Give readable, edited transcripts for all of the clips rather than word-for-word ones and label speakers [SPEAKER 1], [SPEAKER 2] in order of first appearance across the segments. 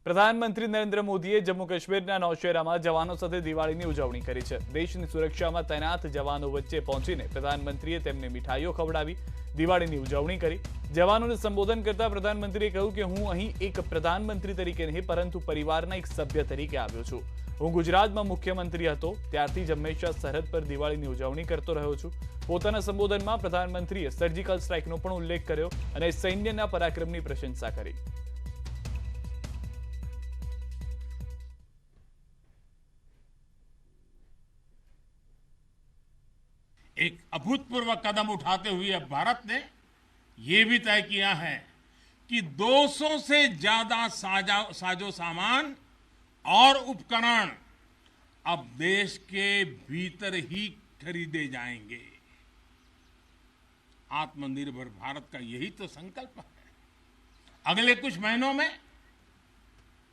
[SPEAKER 1] પ્રધાનમંત્રી નરેન્દ્ર મોદીએ જમ્મુ કાશ્મીરના નૌશેરામાં જવાનો સાથે દિવાળીની ઉજવણી કરી છે। દેશની સુરક્ષામાં તૈનાત જવાનો વચ્ચે પહોંચીને પ્રધાનમંત્રીએ તેમને મીઠાઈઓ ખવડાવી દિવાળીની ઉજવણી કરી। જવાનોને સંબોધન કરતા પ્રધાનમંત્રીએ કહ્યું કે હું અહીં એક પ્રધાનમંત્રી તરીકે નહીં પરંતુ પરિવારના એક સભ્ય તરીકે આવ્યો છું। હું ગુજરાતમાં મુખ્યમંત્રી હતો ત્યારથી જ હંમેશા સરહદ પર દિવાળીની ઉજવણી કરતો રહ્યો છું। પોતાના સંબોધનમાં પ્રધાનમંત્રીએ સર્જિકલ સ્ટ્રાઇકનો પણ ઉલ્લેખ કર્યો અને સૈન્યના પરાક્રમની પ્રશંસા કરી।
[SPEAKER 2] एक अभूतपूर्व कदम उठाते हुए अब भारत ने यह भी तय किया है कि 200 से ज्यादा साजो सामान और उपकरण अब देश के भीतर ही खरीदे जाएंगे। आत्मनिर्भर भारत का यही तो संकल्प है। अगले कुछ महीनों में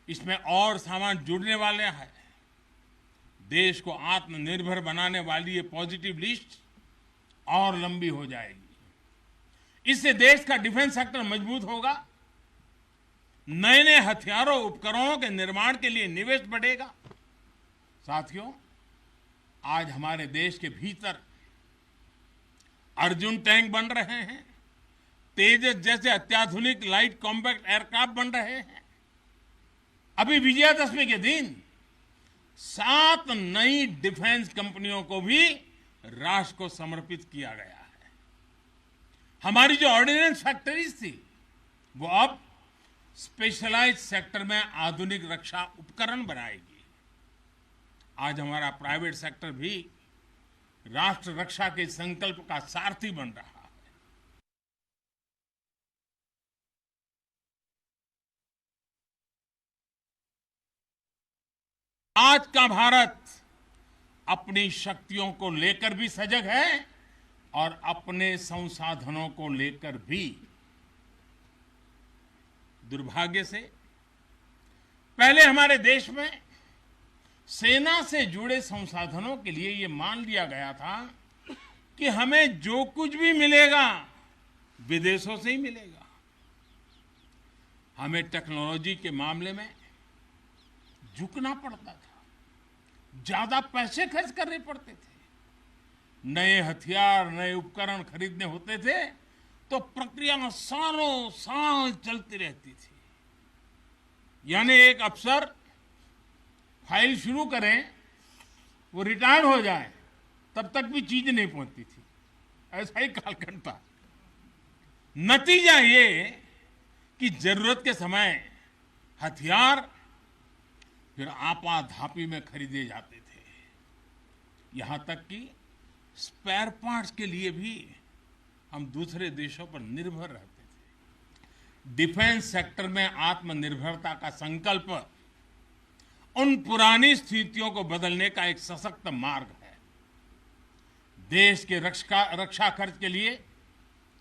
[SPEAKER 2] इसमें और सामान जुड़ने वाले हैं। देश को आत्मनिर्भर बनाने वाली ये पॉजिटिव लिस्ट और लंबी हो जाएगी। इससे देश का डिफेंस सेक्टर मजबूत होगा, नए नए हथियारों उपकरणों के निर्माण के लिए निवेश बढ़ेगा। साथियों, आज हमारे देश के भीतर अर्जुन टैंक बन रहे हैं, तेजस जैसे अत्याधुनिक लाइट कॉम्पैक्ट एयरक्राफ्ट बन रहे हैं। अभी विजयादशमी के दिन 7 नई डिफेंस कंपनियों को भी राष्ट्र को समर्पित किया गया है। हमारी जो ऑर्डिनेंस फैक्ट्रीज थी वो अब स्पेशलाइज्ड सेक्टर में आधुनिक रक्षा उपकरण बनाएगी। आज हमारा प्राइवेट सेक्टर भी राष्ट्र रक्षा के संकल्प का सारथी बन रहा है। आज का भारत अपनी शक्तियों को लेकर भी सजग है और अपने संसाधनों को लेकर भी। दुर्भाग्य से पहले हमारे देश में सेना से जुड़े संसाधनों के लिए यह मान लिया गया था कि हमें जो कुछ भी मिलेगा विदेशों से ही मिलेगा। हमें टेक्नोलॉजी के मामले में झुकना पड़ता था, ज्यादा पैसे खर्च करने पड़ते थे। नए हथियार नए उपकरण खरीदने होते थे तो प्रक्रिया सालों साल चलती रहती थी। यानी एक अफसर फाइल शुरू करें, वो रिटायर हो जाए तब तक भी चीज नहीं पहुंचती थी। ऐसा ही कालखंड था। नतीजा ये कि जरूरत के समय हथियार फिर आपाधापी में खरीदे जाते थे। यहां तक कि स्पेयर पार्ट्स के लिए भी हम दूसरे देशों पर निर्भर रहते थे। डिफेंस सेक्टर में आत्मनिर्भरता का संकल्प उन पुरानी स्थितियों को बदलने का एक सशक्त मार्ग है। देश के रक्षा खर्च के लिए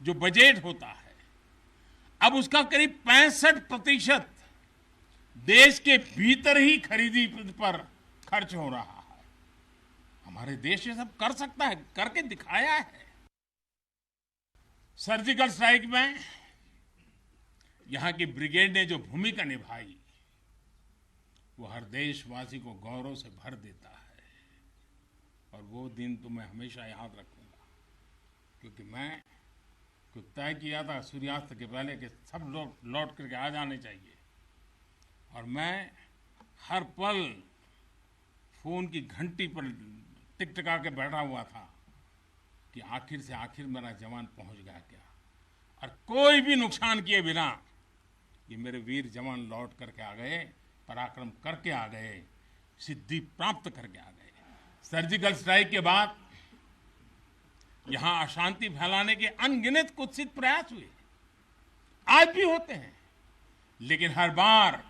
[SPEAKER 2] जो बजट होता है अब उसका करीब 65% देश के भीतर ही खरीदी पर खर्च हो रहा है। हमारे देश ये सब कर सकता है, करके दिखाया है। सर्जिकल स्ट्राइक में यहां की ब्रिगेड ने जो भूमिका निभाई वो हर देशवासी को गौरव से भर देता है। और वो दिन तो मैं हमेशा याद रखूंगा, क्योंकि मैं कुछ तय किया था सूर्यास्त के पहले कि सब लोग लौट करके आ जाने चाहिए। और मैं हर पल फोन की घंटी पर टिकटका के बैठा हुआ था कि आखिर से आखिर मेरा जवान पहुंच गया क्या, और कोई भी नुकसान किए बिना ये मेरे वीर जवान लौट करके आ गए, पराक्रम करके आ गए, सिद्धि प्राप्त करके आ गए। सर्जिकल स्ट्राइक के बाद यहां अशांति फैलाने के अनगिनत कुत्सित प्रयास हुए, आज भी होते हैं, लेकिन हर बार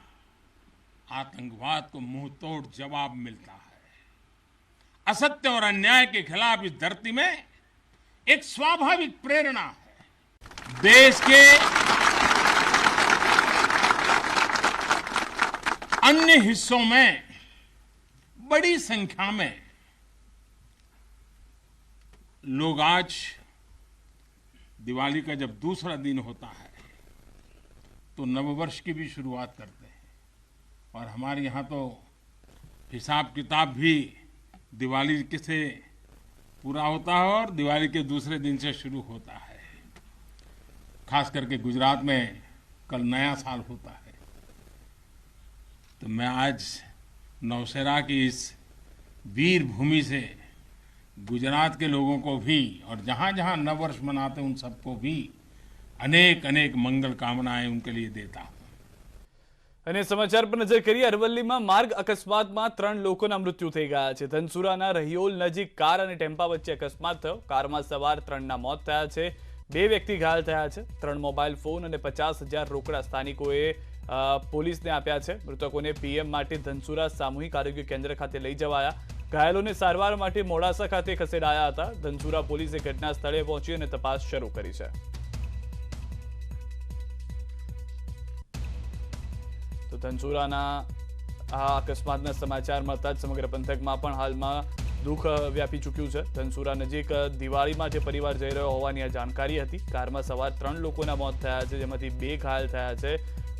[SPEAKER 2] आतंकवाद को मुंह तोड़ जवाब मिलता है। असत्य और अन्याय के खिलाफ इस धरती में एक स्वाभाविक प्रेरणा है। देश के अन्य हिस्सों में बड़ी संख्या में लोग आज दिवाली का जब दूसरा दिन होता है तो नववर्ष की भी शुरुआत करते हैं। और हमारे यहाँ तो हिसाब किताब भी दिवाली के से पूरा होता है और दिवाली के दूसरे दिन से शुरू होता है। खास करके गुजरात में कल नया साल होता है। तो मैं आज नौशेरा की इस वीर भूमि से गुजरात के लोगों को भी और जहाँ जहाँ नववर्ष मनाते उन सबको भी अनेक अनेक मंगल कामनाएं उनके लिए देता हूँ।
[SPEAKER 1] અને સમાચાર પર નજર કરીએ। અરવલ્લીમાં માર્ગ અકસ્માતમાં 3 લોકોના મૃત્યુ થઈ ગયા છે। ધનસુરાના રહિયોલ નજીક કાર અને ટેમ્પા વચ્ચે અકસ્માત થયો। કારમાં સવાર 3ના મોત થયા છે, 2 વ્યક્તિ ઘાયલ થયા છે। 3 મોબાઈલ ફોન અને 50,000 રોકડા સ્થાનિકોએ પોલીસને આપ્યા છે। મૃતકોને પીએમ માટે ધનસુરા સામૂહિક આરોગ્ય કેન્દ્ર ખાતે લઈ જવાયા। ઘાયલોને સારવાર માટે મોડાસા ખાતે ખસેડાયા હતા। ધનસુરા પોલીસે ઘટના સ્થળે પહોંચી અને તપાસ શરૂ કરી છે। તો ધનસુરાના આ અકસ્માતના સમાચાર મળતા જ સમગ્ર પંથકમાં પણ હાલમાં દુઃખ વ્યાપી ચૂક્યું છે। ધનસુરા નજીક દિવાળીમાં જે પરિવાર જઈ રહ્યો હોવાની આ જાણકારી હતી। કારમાં સવાર 3 લોકોના મોત થયા છે, જેમાંથી 2 ઘાયલ થયા છે।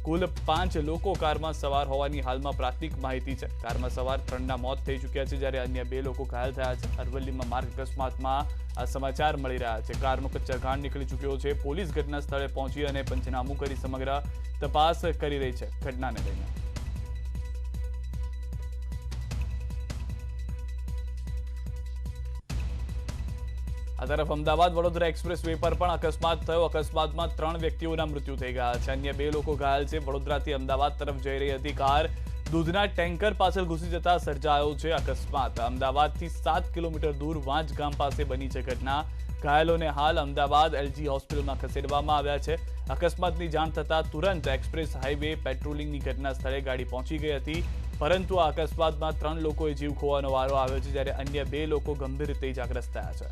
[SPEAKER 1] કુલ 5 લોકો કારમાં સવાર હોવાની હાલમાં પ્રાથમિક માહિતી છે। કારમાં સવાર 3ના મોત થઈ ચૂક્યા છે, જ્યારે અન્ય 2 લોકો ઘાયલ થયા છે। અરવલ્લીમાં માર્ગ અકસ્માતમાં આ સમાચાર મળી રહ્યા છે। કારનો કચ્ચાઘાણ નીકળી ચૂક્યો છે। પોલીસ ઘટના સ્થળે પહોંચી અને પંચનામું કરી સમગ્ર તપાસ કરી રહી છે ઘટનાને લઈને। આ તરફ અમદાવાદ વડોદરા એક્સપ્રેસ વે પર પણ અકસ્માત થયો। અકસ્માતમાં 3 વ્યક્તિઓના મૃત્યુ થઈ ગયા છે, અન્ય 2 લોકો ઘાયલ છે। વડોદરાથી અમદાવાદ તરફ જઈ રહી હતી કાર દૂધના ટેન્કર પાછળ ઘૂસી જતા સર્જાયો છે અકસ્માત। અમદાવાદથી 7 કિલોમીટર દૂર વાંચ ગામ પાસે બની છે ઘટના। ઘાયલોને હાલ અમદાવાદ એલજી હોસ્પિટલમાં ખસેડવામાં આવ્યા છે। અકસ્માતની જાણ થતાં તુરંત એક્સપ્રેસ હાઈવે પેટ્રોલિંગની ઘટના સ્થળે ગાડી પહોંચી ગઈ હતી, પરંતુ આ અકસ્માતમાં 3 લોકોએ જીવ ખોવાનો વારો આવ્યો છે, જ્યારે અન્ય 2 લોકો ગંભીર રીતે ઇજાગ્રસ્ત થયા છે।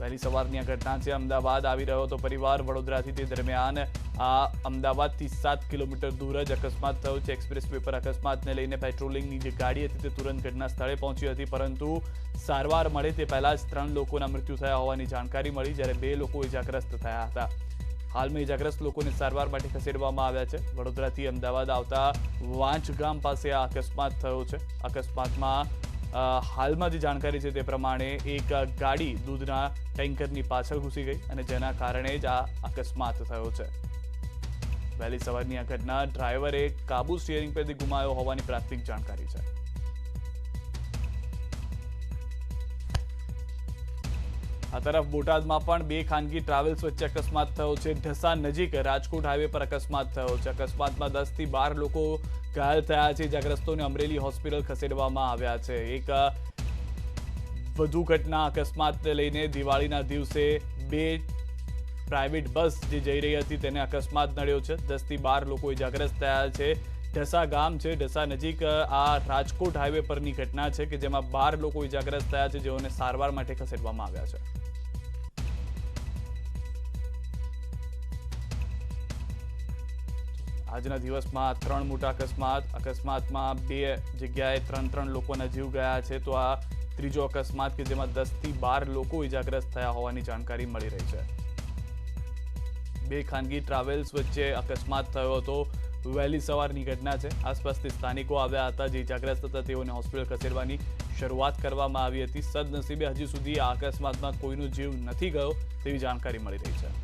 [SPEAKER 1] વહેલી સવારની આ ઘટના છે। અમદાવાદ આવી રહ્યો હતો પરિવાર વડોદરાથી, તે દરમિયાન આ અમદાવાદથી 7 કિલોમીટર દૂર જ અકસ્માત થયો છે। એક્સપ્રેસ વે પર અકસ્માતને લઈને પેટ્રોલિંગની જે ગાડી હતી તે તુરંત ઘટના સ્થળે પહોંચી હતી, પરંતુ સારવાર મળે તે પહેલા જ 3 લોકોના મૃત્યુ થયા હોવાની જાણકારી મળી, જ્યારે 2 લોકો ઇજાગ્રસ્ત થયા હતા। હાલમાં ઇજાગ્રસ્ત લોકોને સારવાર માટે ખસેડવામાં આવ્યા છે। વડોદરાથી અમદાવાદ આવતા વાંચ ગામ પાસે આ અકસ્માત થયો છે। અકસ્માતમાં હાલમાં જે જાણકારી છે તે પ્રમાણે એક ગાડી દૂધના ટેન્કરની પાછળ ઘૂસી ગઈ અને જેના કારણે જ આ અકસ્માત થયો છે। વહેલી સવારની આ ઘટના ડ્રાઈવરે કાબુ સ્ટીયરિંગ પરથી ગુમાવ્યો હોવાની પ્રાથમિક જાણકારી છે। આ તરફ બોટાદમાં પણ 2 ખાનગી ટ્રાવેલ્સ વચ્ચે અકસ્માત થયો છે। ઢસા નજીક રાજકોટ હાઈવે પર અકસ્માત થયો છે। અકસ્માતમાં 10 થી 12 લોકો ઘાયલ થયા છે। ઇજાગ્રસ્તોને અમરેલી હોસ્પિટલ ખસેડવામાં આવ્યા છે। એક વધુ ઘટના અકસ્માતને લઈને દિવાળીના દિવસે 2 પ્રાઇવેટ બસ જે જઈ રહી હતી તેને અકસ્માત નડ્યો છે। 10 થી 12 લોકો ઇજાગ્રસ્ત થયા છે। ઢસા ગામ છે, ઢસા નજીક આ રાજકોટ હાઈવે પરની ઘટના છે કે જેમાં 12 લોકો ઇજાગ્રસ્ત થયા છે, જેઓને સારવાર માટે ખસેડવામાં આવ્યા છે। આજના દિવસમાં 3 મોટા અકસ્માતમાં 2 જગ્યાએ 3 લોકોના જીવ ગયા છે, તો આ ત્રીજો અકસ્માત કે જેમાં 10 થી 12 લોકો ઇજાગ્રસ્ત થયા હોવાની જાણકારી મળી રહી છે। 2 ખાનગી ટ્રાવેલ્સ વચ્ચે અકસ્માત થયો હતો। વહેલી સવારની ઘટના છે। આસપાસથી સ્થાનિકો આવ્યા હતા, જે ઇજાગ્રસ્ત હતા તેઓને હોસ્પિટલ ખસેડવાની શરૂઆત કરવામાં આવી હતી। સદનસીબે હજી સુધી આ અકસ્માતમાં કોઈનો જીવ નથી ગયો તેવી જાણકારી મળી રહી છે।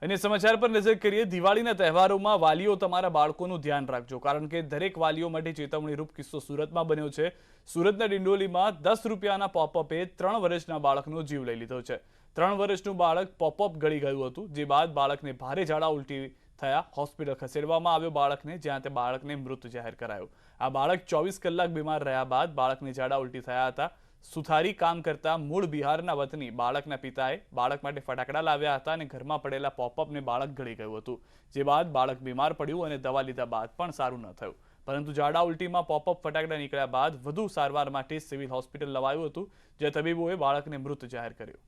[SPEAKER 1] અને સમાચાર પર નજર કરીએ। દિવાળીના તહેવારોમાં વાલીઓ તમારા બાળકોનું ધ્યાન રાખજો, કારણ કે દરેક વાલીઓ માટે ચેતવણીરૂપ કિસ્સો સુરતમાં બન્યો છે। સુરતના ડિંડોલીમાં 10 રૂપિયાના પોપઅપે 3 વર્ષના બાળકનો જીવ લઈ લીધો છે। 3 વર્ષનું બાળક પોપઅપ ગળી ગયું હતું, જે બાદ બાળકને ભારે ઝાડા ઉલટી થયા। હોસ્પિટલ ખસેડવામાં આવ્યો બાળકને, જ્યાં તે બાળકને મૃત જાહેર કરાયો। આ બાળક 24 કલાક બીમાર રહ્યા બાદ બાળકને ઝાડા ઉલટી થયા હતા। સુથારી કામ કરતા મૂળ બિહારના વતની બાળકના પિતાએ બાળક માટે ફટાકડા લાવ્યા હતા અને ઘરમાં પડેલા પોપઅપને બાળક ગળી ગયું હતું, જે બાદ બાળક બીમાર પડ્યું અને દવા લીધા બાદ પણ સારું ન થયું, પરંતુ ઝાડા ઉલટીમાં પોપઅપ ફટાકડા નીકળ્યા બાદ વધુ સારવાર માટે સિવિલ હોસ્પિટલ લવાયું હતું, જ્યાં તબીબોએ બાળકને મૃત જાહેર કર્યો।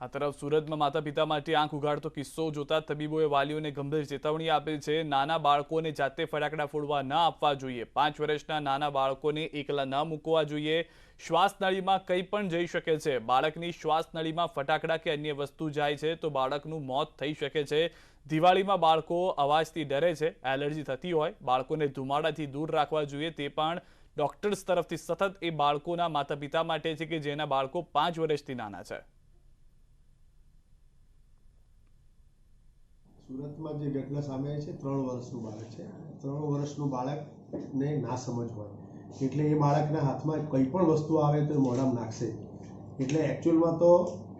[SPEAKER 1] આ તરફ સુરતમાં માતા પિતા માટે આંખ ઉઘાડતો કિસ્સો જોતા તબીબોએ વાલીઓને ગંભીર ચેતવણી આપી છે. નાના બાળકોને જાતે ફટાકડા ફોડવા ન આપવા જોઈએ. 5 વર્ષના નાના બાળકોને એકલા ન મૂકવા જોઈએ. શ્વાસનળીમાં કંઈ પણ જઈ શકે છે. બાળકની શ્વાસનળીમાં ફટાકડા કે અન્ય વસ્તુ જાય છે તો બાળકનું મોત થઈ શકે છે. દિવાળીમાં બાળકો અવાજથી ડરે છે, એલર્જી થતી હોય. બાળકોને ધુમાડાથી દૂર રાખવા જોઈએ. તે પણ ડોક્ટર્સ તરફથી સતત એ બાળકોના માતા પિતા માટે છે કે જેના બાળકો 5 વર્ષથી નાના છે.
[SPEAKER 3] સુરતમાં જે ઘટના સામે આવી છે, 3 વર્ષનું બાળક છે. 3 વર્ષનું બાળકને ના સમજ હોય એટલે એ બાળકના હાથમાં કંઈ પણ વસ્તુ આવે તો એ મોઢામાં નાખશે. એટલે એકચ્યુઅલમાં તો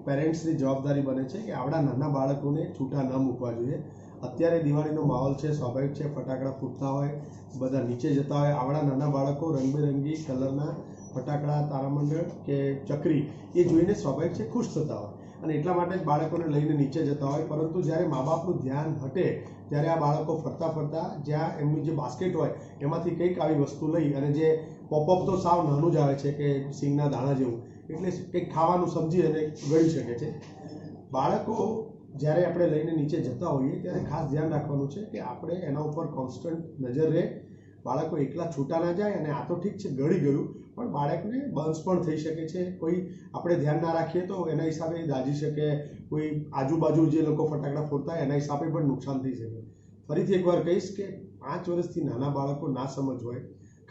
[SPEAKER 3] પેરેન્ટ્સની જવાબદારી બને છે કે આવડા નાના બાળકોને છૂટા ન મૂકવા જોઈએ. અત્યારે દિવાળીનો માહોલ છે, સ્વાભાવિક છે, ફટાકડા ફૂટતા હોય, બધા નીચે જતા હોય. આવડા નાના બાળકો રંગબેરંગી કલરના ફટાકડા, તારામંડળ કે ચકરી એ જોઈને સ્વાભાવિક છે ખુશ થતા હોય અને એટલા માટે જ બાળકોને લઈને નીચે જતા હોય. પરંતુ જ્યારે મા બાપનું ધ્યાન હટે ત્યારે આ બાળકો ફરતા ફરતા જ્યાં એમની જે બાસ્કેટ હોય એમાંથી કંઈક આવી વસ્તુ લઈ અને જે પોપઅપ તો સાવ નાનું જ આવે છે કે સિંગના દાણા જેવું, એટલે કંઈક ખાવાનું સમજી અને ગળી શકે છે. બાળકો જ્યારે આપણે લઈને નીચે જતા હોઈએ ત્યારે ખાસ ધ્યાન રાખવાનું છે કે આપણે એના ઉપર કોન્સ્ટન્ટ નજર રહે. બાળકો એકલા છૂટા ના જાય અને આ તો ઠીક છે ગળી ગયું, પણ બાળકને બર્ન્સ પણ થઈ શકે છે. કોઈ આપણે ધ્યાન ના રાખીએ તો એના હિસાબે દાઝી શકે. કોઈ આજુબાજુ જે લોકો ફટાકડા ફોડતા હોય એના હિસાબે પણ નુકસાન થઈ શકે. ફરીથી એકવાર કહીશ કે 5 વર્ષથી નાના બાળકો ના સમજ હોય,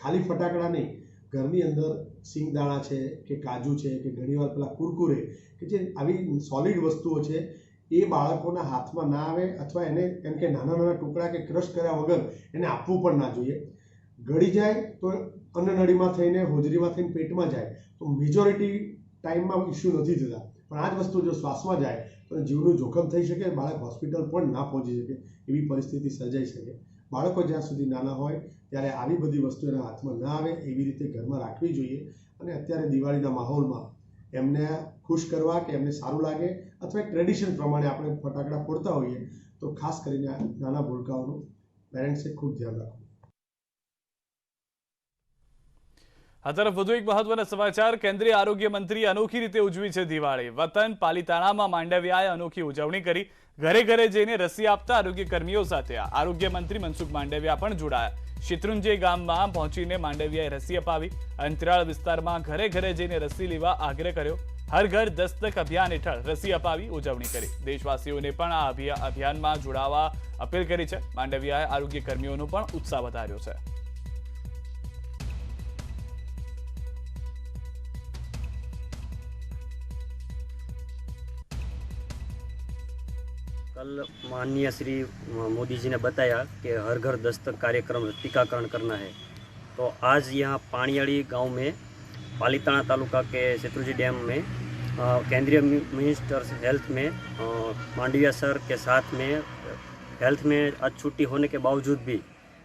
[SPEAKER 3] ખાલી ફટાકડા નહીં, ઘરની અંદર સિંગદાણા છે કે કાજુ છે કે ઘણીવાર પેલા કુરકુરે કે જે આવી સોલિડ વસ્તુઓ છે એ બાળકોના હાથમાં ના આવે અથવા એને કેમ કે નાના નાના ટુકડા કે ક્રશ કર્યા વગર એને આપવું પણ ના જોઈએ. ગળી જાય તો અન્નનળીમાં થઈને હોજરીમાં થઈને પેટમાં જાય તો મેજોરિટી ટાઈમમાં ઇસ્યુ નથી થતા, પણ આ જ વસ્તુ જો શ્વાસમાં જાય તો જીવનું જોખમ થઈ શકે. બાળક હોસ્પિટલ પણ ના પહોંચી શકે એવી પરિસ્થિતિ સર્જાઈ શકે. બાળકો જ્યાં સુધી નાના હોય ત્યારે આવી બધી વસ્તુ એના હાથમાં ના આવે એવી રીતે ઘરમાં રાખવી જોઈએ. અને અત્યારે દિવાળીના માહોલમાં એમને ખુશ કરવા કે એમને સારું લાગે અથવા એક ટ્રેડિશન પ્રમાણે આપણે ફટાકડા ફોડતા હોઈએ તો ખાસ કરીને નાના ભૂલકાઓનું પેરેન્ટ્સે ખૂબ ધ્યાન રાખવું.
[SPEAKER 1] આ તરફ વધુ એક મહત્વના સમાચાર. કેન્દ્રીય આરોગ્ય મંત્રી અનોખી રીતે ઉજવી છે દિવાળી. વતન પાલીતાણામાં માંડવિયાએ અનોખી ઉજવણી કરી. ઘરે ઘરે જઈને રસી આપતા આરોગ્ય કર્મીઓ સાથે આરોગ્ય મંત્રી મનસુખ માંડવિયા પણ જોડાયા. શેત્રુંજય ગામમાં પહોંચીને માંડવિયાએ રસી અપાવી. અંતરાળ વિસ્તારમાં ઘરે ઘરે જઈને રસી લેવા આગ્રહ કર્યો. હર ઘર દસ્તક અભિયાન હેઠળ રસી અપાવી ઉજવણી કરી. દેશવાસીઓને પણ આ અભિયાનમાં જોડાવા અપીલ કરી છે. માંડવિયાએ આરોગ્ય કર્મીઓનો પણ ઉત્સાહ વધાર્યો છે.
[SPEAKER 4] कल माननीय श्री मोदी जी ने बताया कि हर घर दस्तक कार्यक्रम टीकाकरण करना है, तो आज यहाँ पाणियाड़ी गांव में पालीताना तालुका के शत्रुंजय डैम में केंद्रीय मिनिस्टर हेल्थ में मांडविया सर के साथ में हेल्थ में आज छुट्टी होने के बावजूद भी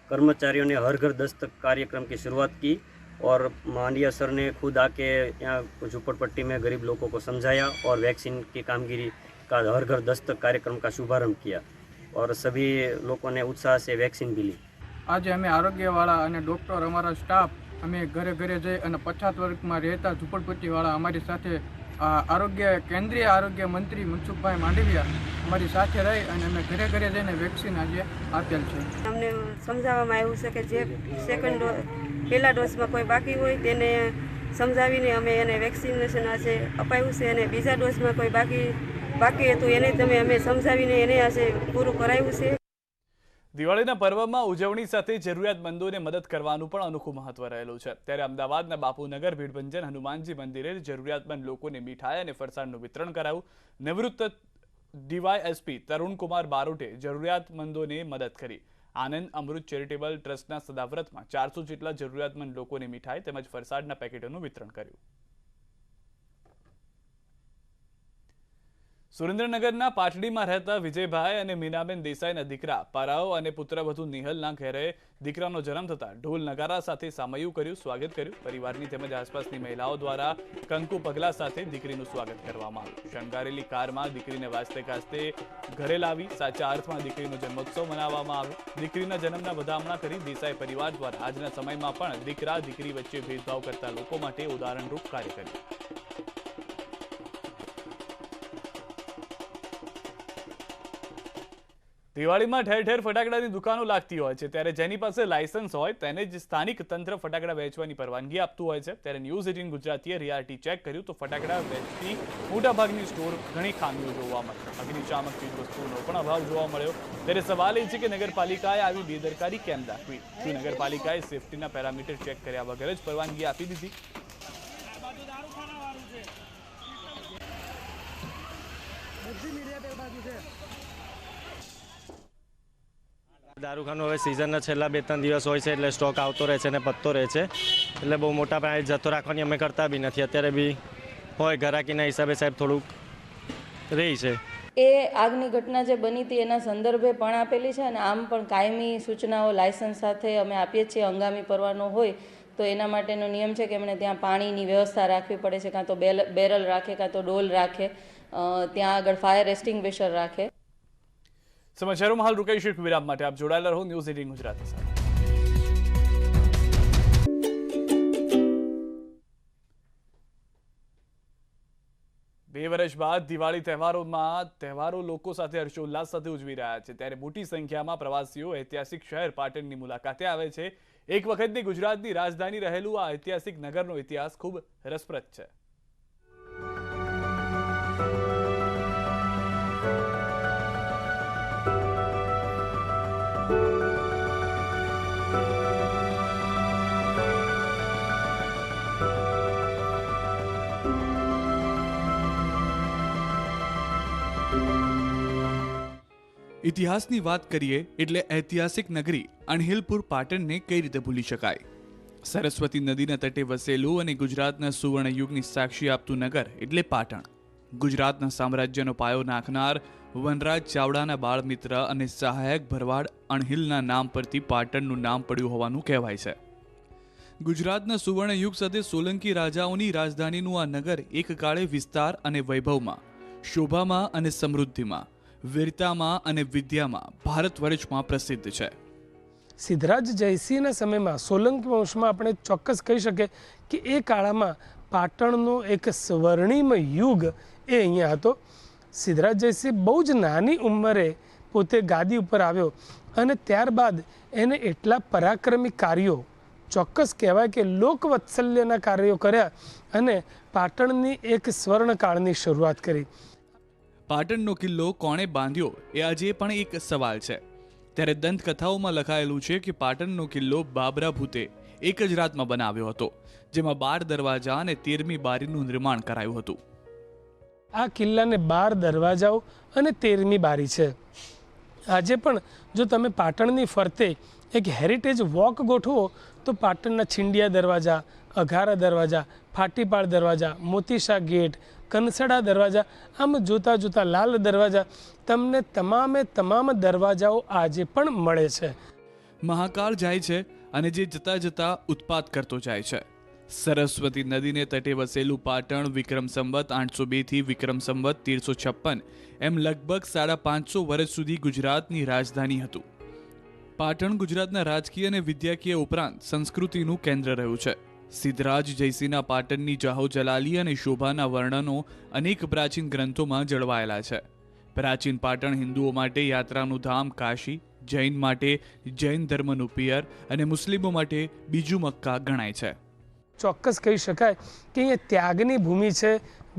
[SPEAKER 4] कर्मचारियों ने हर घर दस्तक कार्यक्रम की शुरुआत की और मांडविया सर ने खुद आके यहाँ झुपड़पट्टी में गरीब लोगों को समझाया और वैक्सीन की कामगिरी का हर घर दस्तक कार्यक्रम का शुभारंभ किया और सभी लोगों ने उत्साह से वैक्सीन भी ली.
[SPEAKER 5] आज અમે આરોગ્યવાળા અને ડૉક્ટર અમારા સ્ટાફ અમે ઘરે ઘરે જઈ અને પછાત વર્ગમાં રહેતા ઝૂંપડપટ્ટીવાળા અમારી સાથે કેન્દ્રીય આરોગ્ય મંત્રી મનસુખભાઈ માંડવિયા અમારી સાથે રહી અને અમે ઘરે ઘરે જઈને વેક્સિન આજે આપેલ છે.
[SPEAKER 6] અમને સમજાવવામાં આવ્યું છે કે જે પહેલા ડોઝમાં કોઈ બાકી હોય તેને સમજાવીને અમે એને વેક્સિનેશન આજે અપાયું છે અને બીજા ડોઝમાં કોઈ બાકી હતું એને અમે સમજાવીને એને આજે પૂરું કરાવ્યું છે.
[SPEAKER 1] દિવાળીના પર્વમાં ઉજવણી સાથે જરૂરિયાતમંદોને મદદ કરવાનું પણ અનોખું મહત્વ રહેલું છે. ત્યારે અમદાવાદના બાપુનગર ભીડભંજન હનુમાનજી મંદિરે જરૂરિયાતમંદ લોકોને મીઠાઈ અને ફરસાણનું વિતરણ કરાયું. નિવૃત્ત ડીવાયએસપી તરુણકુમાર બારોટે જરૂરિયાતમંદોને મદદ કરી. આનંદ અમૃત ચેરિટેબલ ટ્રસ્ટના સદાવ્રતમાં 400 જેટલા જરૂરિયાતમંદ લોકોને મીઠાઈ તેમજ ફરસાણના પેકેટોનું વિતરણ કર્યું. સુરેન્દ્રનગરના પાટડીમાં રહેતા વિજયભાઈ અને મીનાબેન દેસાઈના દીકરા પારાઓ અને પુત્રવધુ નિહલના ઘરે દીકરાનો જન્મ થતા ઢોલ નગારા સાથે સામૈયું કર્યું, સ્વાગત કર્યું. પરિવારની તેમજ આસપાસની મહિલાઓ દ્વારા કંકુ પગલા સાથે દીકરીનું સ્વાગત કરવામાં આવ્યું. શણગારેલી કારમાં દીકરીને વાજતે ગાજતે ઘરે લાવી સાચા અર્થમાં દીકરીનો જન્મોત્સવ મનાવવામાં આવ્યો. દીકરીના જન્મના વધામણા કરી દેસાઈ પરિવાર દ્વારા આજના સમયમાં પણ દીકરા દીકરી વચ્ચે ભેદભાવ કરતા લોકો માટે ઉદાહરણરૂપ કાર્ય કર્યું. દિવાળીમાં ઠેર ઠેર ફટાકડાની દુકાનો લાગતી હોય છે, ત્યારે જેની પાસે લાયસન્સ હોય તેને જ સ્થાનિક તંત્ર ફટાકડા વેચવાની પરવાનગી આપતું હોય છે। ત્યારે ન્યૂઝ 18 ગુજરાતીએ રિયાલિટી ચેક કર્યું તો ફટાકડા વેચતી મોટાભાગની સ્ટોર ઘણી ખામીઓ જોવા મળી। અગ્નિશામક ચીજવસ્તુઓનો પણ અભાવ જોવા મળ્યો। ત્યારે સવાલ એ છે કે નગરપાલિકાએ આવી બેદરકારી કેમ દાખવી? શું નગરપાલિકાએ સેફટીના પેરામીટર ચેક કર્યા વગર જ પરવાનગી આપી દીધી?
[SPEAKER 7] દારૂખાનું હવે સિઝનના છેલ્લા 2-3 દિવસ હોય છે એટલે સ્ટોક આવતો રહે છે અને પતતો રહે છે, એટલે બહુ મોટા પાયે જથ્થો રાખવાની અમે કરતા બી નથી। અત્યારે બી હોય ઘરાકીના હિસાબે સાહેબ થોડુંક રહી છે।
[SPEAKER 8] એ આગની ઘટના જે બની હતી એના સંદર્ભે પણ આપેલી છે અને આમ પણ કાયમી સૂચનાઓ લાયસન્સ સાથે અમે આપીએ છીએ। હંગામી પરવાનો હોય તો એના માટેનો નિયમ છે કે એમણે ત્યાં પાણીની વ્યવસ્થા રાખવી પડે છે, કાં તો બેરલ રાખે, કાં તો ડોલ રાખે, ત્યાં આગળ ફાયર એક્સ્ટિંગ્વિશર રાખે।
[SPEAKER 1] સમાચારોમાં હાલ રૂકેશ વિરામ માટે આપ જોડાયેલા રહો ન્યૂઝ 18 ગુજરાતી સાથે। 2 વર્ષ બાદ દિવાળી તહેવારો લોકો સાથે હર્ષોલ્લાસ સાથે ઉજવી રહ્યા છે, ત્યારે મોટી સંખ્યામાં પ્રવાસીઓ ઐતિહાસિક શહેર પાટણની મુલાકાતે આવે છે। એક વખતની ગુજરાતની રાજધાની રહેલું આ ઐતિહાસિક નગરનો ઇતિહાસ ખૂબ રસપ્રદ છે। ઇતિહાસની વાત કરીએ એટલે ઐતિહાસિક નગરી અણહિલપુર પાટણને કઈ રીતે ભૂલી શકાય? સરસ્વતી નદીના તટે વસેલું અને ગુજરાતના સુવર્ણ યુગની સાક્ષી આપતું નગર એટલે પાટણ। ગુજરાતના સામ્રાજ્યનો પાયો નાખનાર વનરાજ ચાવડાના બાળમિત્ર અને સહાયક ભરવાડ અણહિલના નામ પરથી પાટણનું નામ પડ્યું હોવાનું કહેવાય છે। ગુજરાતના સુવર્ણ યુગ સાથે સોલંકી રાજાઓની રાજધાનીનું આ નગર એક કાળે વિસ્તાર અને વૈભવમાં, શોભામાં અને સમૃદ્ધિમાં, વીરતામાં અને વિદ્યામાં ભારત વર્ષમાં પ્રસિદ્ધ છે।
[SPEAKER 9] સિદ્ધરાજ જયસિંહના સમયમાં સોલંકી વંશમાં આપણે ચોક્કસ કહી શકીએ કે એ કાળમાં પાટણનો એક સ્વર્ણિમ યુગ એ અહીંયા હતો। સિદ્ધરાજ જયસિંહ બહુ જ નાની ઉંમરે પોતે ગાદી ઉપર આવ્યો અને ત્યારબાદ એને એટલા પરાક્રમી કાર્યો, ચોક્કસ કહેવાય કે લોકવત્સલ્યના કાર્યો કર્યા અને પાટણની એક સ્વર્ણકાળની શરૂઆત કરી।
[SPEAKER 1] પાટણનો કિલ્લો કોણે બાંધ્યો એ આજે પણ એક સવાલ છે। ત્યારે દંતકથાઓમાં લખાયેલું છે કે પાટણનો કિલ્લો બાબરા ભૂતે એક જ રાતમાં બનાવ્યો હતો, જેમાં 12 દરવાજા અને 13મી બારીનું નિર્માણ કરાયું હતું।
[SPEAKER 9] આ કિલ્લાને 12 દરવાજાઓ અને 13મી બારી છે। આજે પણ જો તમે પાટણની ફરતે એક હેરિટેજ વોક ગોઠવો તો પાટણના છીંડિયા દરવાજા, અઘારા દરવાજા, ફાટીપાળ દરવાજા, મોતીશા ગેટ, કનસડા દરવાજા, આમ જોતા જોતા લાલ દરવાજા, તમને તમામ દરવાજાઓ આજે પણ મળે છે।
[SPEAKER 1] મહાકાળ જાય છે અને જે જતા જતા ઉત્પાત કરતો જાય છે। સરસ્વતી નદીને તટે વસેલું પાટણ વિક્રમ સંવત 802 થી વિક્રમ સંવત 1356 એમ લગભગ 550 વર્ષ સુધી ગુજરાતની રાજધાની હતું। પાટણ ગુજરાતના રાજકીય અને વિદ્યાકીય ઉપરાંત સંસ્કૃતિનું કેન્દ્ર રહ્યું છે। સિદ્ધરાજ જયસિંહના પાટણની જાહો જલાલી અને શોભાના વર્ણનો અનેક પ્રાચીન ગ્રંથોમાં જળવાયેલા છે। પ્રાચીન પાટણ હિન્દુઓ માટે યાત્રાનું ધામ કાશી, જૈન માટે જૈન ધર્મનું પિયર અને મુસ્લિમો માટે બીજું મક્કા ગણાય છે।
[SPEAKER 9] ચોક્કસ કહી શકાય કે અહીંયા ત્યાગની ભૂમિ છે,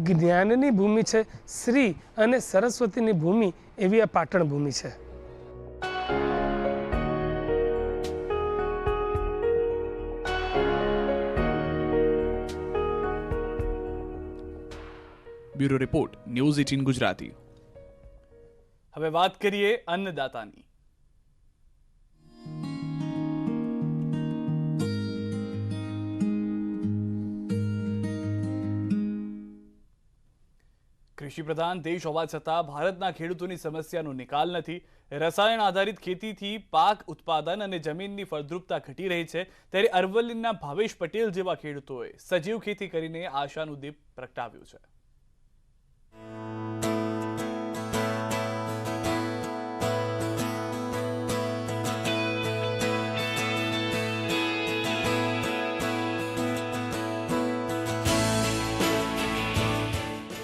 [SPEAKER 9] જ્ઞાનની ભૂમિ છે, શ્રી અને સરસ્વતીની ભૂમિ એવી આ પાટણ ભૂમિ છે।
[SPEAKER 1] Bureau report news 18 Gujarati. હવે વાત કરીએ અન્નદાતાની। કૃષિ પ્રધાન દેશ હોવા છતાં ભારતના ખેડૂતોની સમસ્યાનો નિકાલ નથી। રસાયણ આધારિત ખેતીથી પાક ઉત્પાદન અને જમીનની ફળદ્રુપતા ઘટી રહી છે, ત્યારે અરવલ્લીના ભાવેશ પટેલ જેવા ખેડૂતોએ સજીવ ખેતી કરીને આશાનું દીપ પ્રગટાવ્યું છે।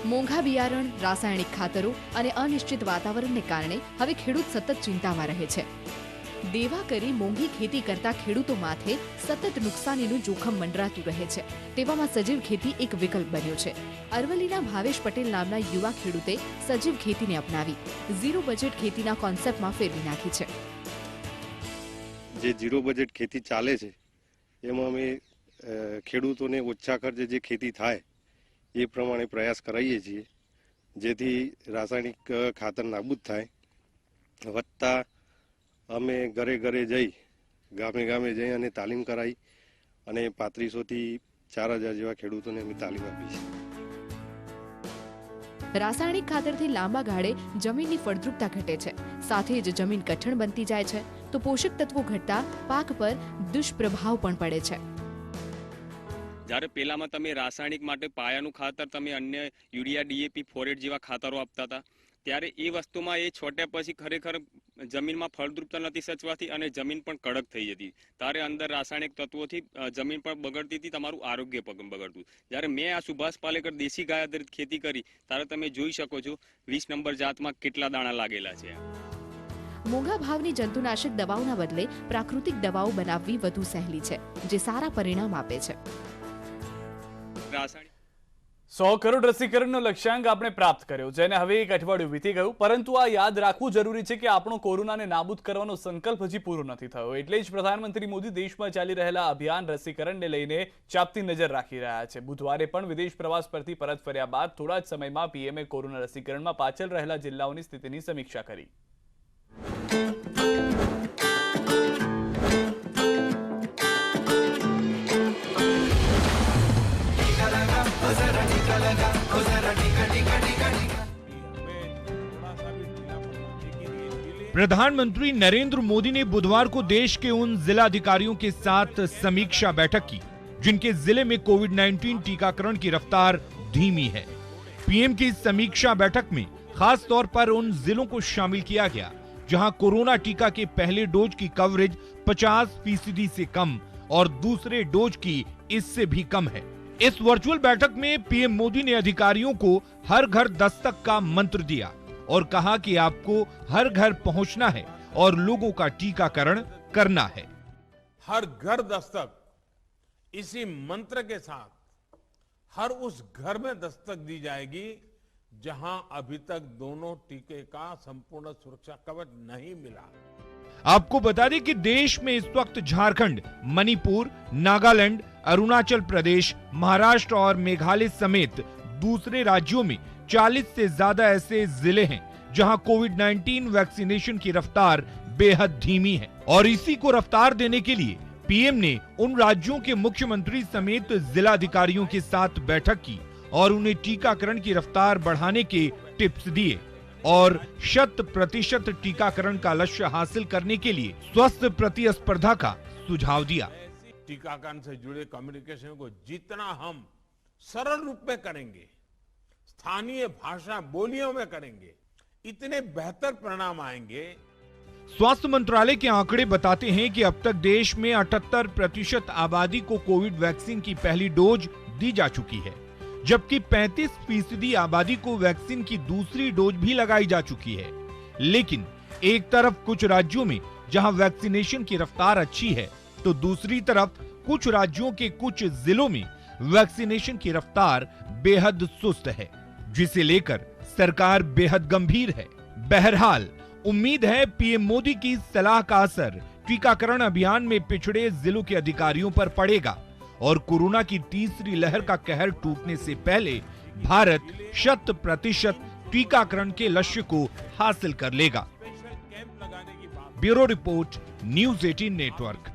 [SPEAKER 10] મોંઘા મોંઘા બિયારણ, રાસાયણિક ખાતરો અને અનિશ્ચિત વાતાવરણને કારણે હવે ખેડૂત સતત ચિંતામાં રહે છે. દેવા કરી મોંઘી ખેતી કરતા ખેડૂતો માથે સતત નુકસાનીનું જોખમ મંડરાતું રહે છે. તેવામાં સજીવ ખેતી એક વિકલ્પ બન્યો છે. અરવલ્લીના ભાવેશ પટેલ નામના યુવા ખેડૂતે સજીવ ખેતીને અપનાવી ઝીરો બજેટ ખેતીના કોન્સેપ્ટમાં ફેરવી નાખી છે.
[SPEAKER 11] જે ઝીરો બજેટ ખેતી ચાલે છે એમાં અમે ખેડૂતોને ઓછા ખર્ચે જે ખેતી થાય એ પ્રમાણે પ્રયાસ કરાવીએ છીએ, જેથી રાસાયણિક ખાતર નાબૂદ થાય. વત્તા અમે ઘરે ઘરે જઈ ગામે ગામે જઈ અને તાલીમ કરાવી અને 3500 થી 4000 જેવા ખેડૂતોને અમે તાલીમ આપી છે.
[SPEAKER 10] રાસાયણિક ખાતરથી લાંબા ગાળે જમીનની ફળદ્રુપતા ઘટે છે, સાથે જ જમીન કઠણ બનતી જાય છે, તો પોષક તત્વો ઘટતા પાક પર દુષ્પ્રભાવ પણ પડે છે.
[SPEAKER 12] જ્યારે પહેલામાં તમે રાસાયણિક માટે પાયાનું ખાતર તમે અન્ય યુરિયા, ડીએપી, ફોરેટ જેવા ખાતરો આપતા હતા, ત્યારે એ વસ્તુમાં એ છોટ્યા પછી ખરેખર જમીનમાં ફળદ્રુપતા નથી સચવાતી અને જમીન પણ કડક થઈ જતી. ત્યારે અંદર રાસાયણિક તત્વોથી જમીન પણ બગડતી હતી, તમારું આરોગ્ય પણ બગડતું. જ્યારે મેં આ સુભાષ પાલેકર દેશી ગાય આધારિત ખેતી કરી ત્યારે તમે જોઈ શકો છો 20 નંબર જાતમાં કેટલા દાણા લાગેલા છે.
[SPEAKER 10] મોંઘા ભાવની જંતુનાશક દવાઓના બદલે પ્રાકૃતિક દવાઓ બનાવવી વધુ સહેલી છે, જે સારા પરિણામ આપે છે.
[SPEAKER 1] 100 કરોડ રસીકરણનો લક્ષ્યાંક આપણે પ્રાપ્ત કર્યો, જેને હવે એક અઠવાડિયું વીતી ગયું. પરંતુ આ યાદ રાખવું જરૂરી છે કે આપણો કોરોનાને નાબૂદ કરવાનો સંકલ્પ હજી પૂરો નથી થયો. એટલે જ પ્રધાનમંત્રી મોદી દેશમાં ચાલી રહેલા અભિયાન રસીકરણને લઈને ચાંપતી નજર રાખી રહ્યા છે. બુધવારે પણ વિદેશ પ્રવાસ પરથી પરત ફર્યા બાદ થોડા જ સમયમાં પીએમએ કોરોના રસીકરણમાં પાછળ રહેલા જિલ્લાઓની સ્થિતિની સમીક્ષા કરી.
[SPEAKER 13] प्रधानमंत्री नरेंद्र मोदी ने बुधवार को देश के उन जिलाधिकारियों के साथ समीक्षा बैठक की जिनके जिले में कोविड-19 टीकाकरण की रफ्तार धीमी है. पीएम की इस समीक्षा बैठक में खास तौर पर उन जिलों को शामिल किया गया जहां कोरोना टीका के पहले डोज की कवरेज 50% से कम और दूसरे डोज की इससे भी कम है. इस वर्चुअल बैठक में पीएम मोदी ने अधिकारियों को हर घर दस्तक का मंत्र दिया और कहा कि आपको हर घर पहुंचना है और लोगों का टीकाकरण करना है.
[SPEAKER 2] हर घर दस्तक, इसी मंत्र के साथ हर उस घर में दस्तक दी जाएगी जहां अभी तक दोनों टीके का संपूर्ण सुरक्षा कवच नहीं मिला.
[SPEAKER 13] आपको बता दें कि देश में इस वक्त झारखंड, मणिपुर, नागालैंड, अरुणाचल प्रदेश, महाराष्ट्र और मेघालय समेत दूसरे राज्यों में 40 से ज्यादा ऐसे जिले हैं जहां कोविड-19 वैक्सीनेशन की रफ्तार बेहद धीमी है. और इसी को रफ्तार देने के लिए पीएम ने उन राज्यों के मुख्यमंत्री समेत जिलाधिकारियों के साथ बैठक की और उन्हें टीकाकरण की रफ्तार बढ़ाने के टिप्स दिए और 100% टीकाकरण का लक्ष्य हासिल करने के लिए स्वस्थ प्रतिस्पर्धा का सुझाव दिया.
[SPEAKER 2] टीकाकरण से जुड़े कम्युनिकेशन को जितना हम सरल रूप में करेंगे, स्थानीय भाषा बोलियों में करेंगे, इतने बेहतर परिणाम आएंगे.
[SPEAKER 13] स्वास्थ्य मंत्रालय के आंकड़े बताते हैं कि अब तक देश में 78% आबादी को कोविड वैक्सीन की पहली डोज दी जा चुकी है, जबकि 35% आबादी को वैक्सीन की दूसरी डोज भी लगाई जा चुकी है. लेकिन एक तरफ कुछ राज्यों में जहां वैक्सीनेशन की रफ्तार अच्छी है, तो दूसरी तरफ कुछ राज्यों के कुछ जिलों में वैक्सीनेशन की रफ्तार बेहद सुस्त है, जिसे लेकर सरकार बेहद गंभीर है. बहरहाल उम्मीद है पीएम मोदी की सलाह का असर टीकाकरण अभियान में पिछड़े जिलों के अधिकारियों पर पड़ेगा और कोरोना की तीसरी लहर का कहर टूटने से पहले भारत 100% टीकाकरण के लक्ष्य को हासिल कर लेगा. Bureau report, news 18 network.